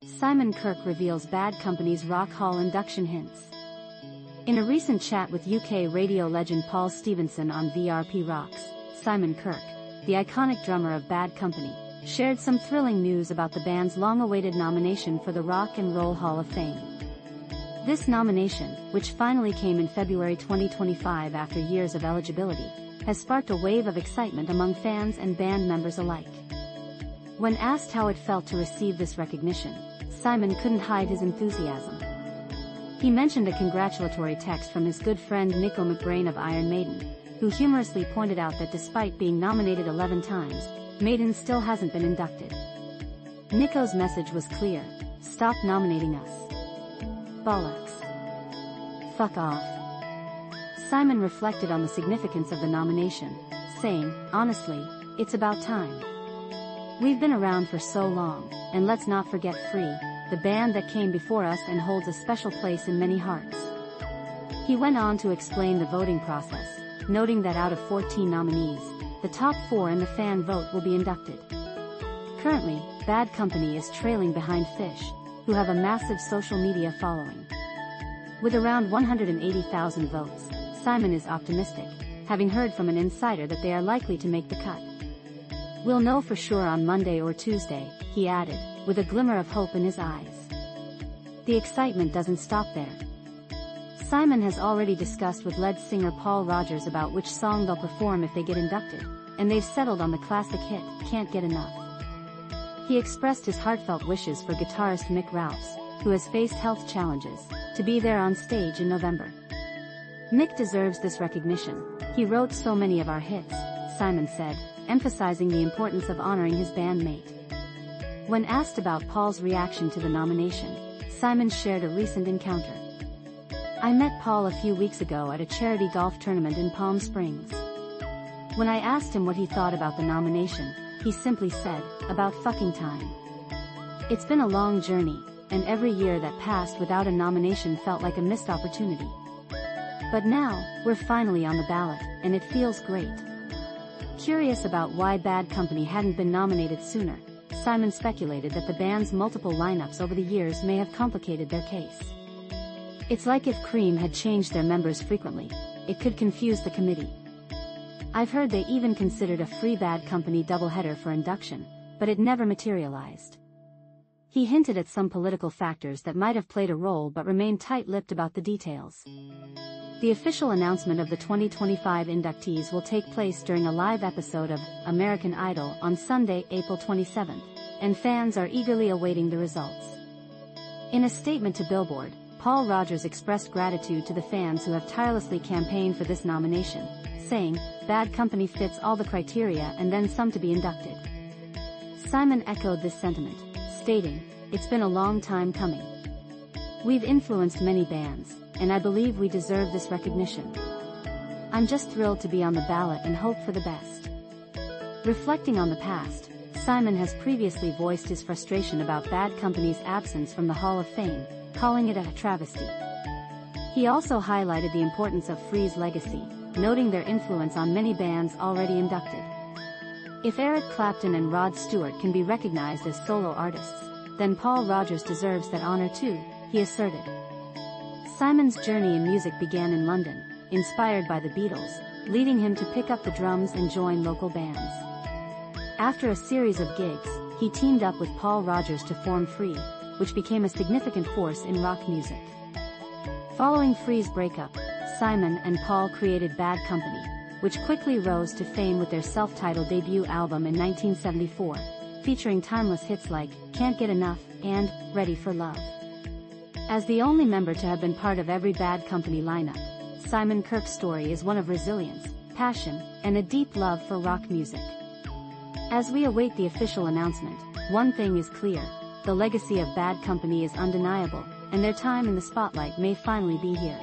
Simon Kirke reveals Bad Company's Rock Hall induction hints. In a recent chat with UK radio legend Paul Stephenson on VRP Rocks, Simon Kirke, the iconic drummer of Bad Company, shared some thrilling news about the band's long-awaited nomination for the Rock and Roll Hall of Fame. This nomination, which finally came in February 2025 after years of eligibility, has sparked a wave of excitement among fans and band members alike. When asked how it felt to receive this recognition, Simon couldn't hide his enthusiasm. He mentioned a congratulatory text from his good friend Nico McBrain of Iron Maiden, who humorously pointed out that despite being nominated 11 times, Maiden still hasn't been inducted. Nico's message was clear: stop nominating us. Bollocks. Fuck off. Simon reflected on the significance of the nomination, saying, honestly, it's about time. We've been around for so long, and let's not forget Free, the band that came before us and holds a special place in many hearts. He went on to explain the voting process, noting that out of 14 nominees, the top 4 in the fan vote will be inducted. Currently, Bad Company is trailing behind Fish, who have a massive social media following. With around 180,000 votes, Simon is optimistic, having heard from an insider that they are likely to make the cut. We'll know for sure on Monday or Tuesday, he added, with a glimmer of hope in his eyes. The excitement doesn't stop there. Simon has already discussed with lead singer Paul Rodgers about which song they'll perform if they get inducted, and they've settled on the classic hit, Can't Get Enough. He expressed his heartfelt wishes for guitarist Mick Rouse, who has faced health challenges, to be there on stage in November. Mick deserves this recognition. He wrote so many of our hits, Simon said, emphasizing the importance of honoring his bandmate. When asked about Paul's reaction to the nomination, Simon shared a recent encounter. I met Paul a few weeks ago at a charity golf tournament in Palm Springs. When I asked him what he thought about the nomination, he simply said, about fucking time. It's been a long journey, and every year that passed without a nomination felt like a missed opportunity. But now, we're finally on the ballot, and it feels great. Curious about why Bad Company hadn't been nominated sooner, Simon speculated that the band's multiple lineups over the years may have complicated their case. It's like if Cream had changed their members frequently, it could confuse the committee. I've heard they even considered a Free Bad Company doubleheader for induction, but it never materialized. He hinted at some political factors that might have played a role but remained tight-lipped about the details. The official announcement of the 2025 inductees will take place during a live episode of American Idol on Sunday, April 27th, and fans are eagerly awaiting the results. In a statement to Billboard, Paul Rodgers expressed gratitude to the fans who have tirelessly campaigned for this nomination, saying, Bad Company fits all the criteria and then some to be inducted. Simon echoed this sentiment, stating, it's been a long time coming. We've influenced many bands, and I believe we deserve this recognition. I'm just thrilled to be on the ballot and hope for the best. Reflecting on the past, Simon has previously voiced his frustration about Bad Company's absence from the Hall of Fame, calling it a travesty. He also highlighted the importance of Free's legacy, noting their influence on many bands already inducted. If Eric Clapton and Rod Stewart can be recognized as solo artists, then Paul Rodgers deserves that honor too, he asserted. Simon's journey in music began in London, inspired by the Beatles, leading him to pick up the drums and join local bands. After a series of gigs, he teamed up with Paul Rodgers to form Free, which became a significant force in rock music. Following Free's breakup, Simon and Paul created Bad Company, which quickly rose to fame with their self-titled debut album in 1974, featuring timeless hits like Can't Get Enough and Ready for Love. As the only member to have been part of every Bad Company lineup, Simon Kirke's story is one of resilience, passion, and a deep love for rock music. As we await the official announcement, one thing is clear: the legacy of Bad Company is undeniable, and their time in the spotlight may finally be here.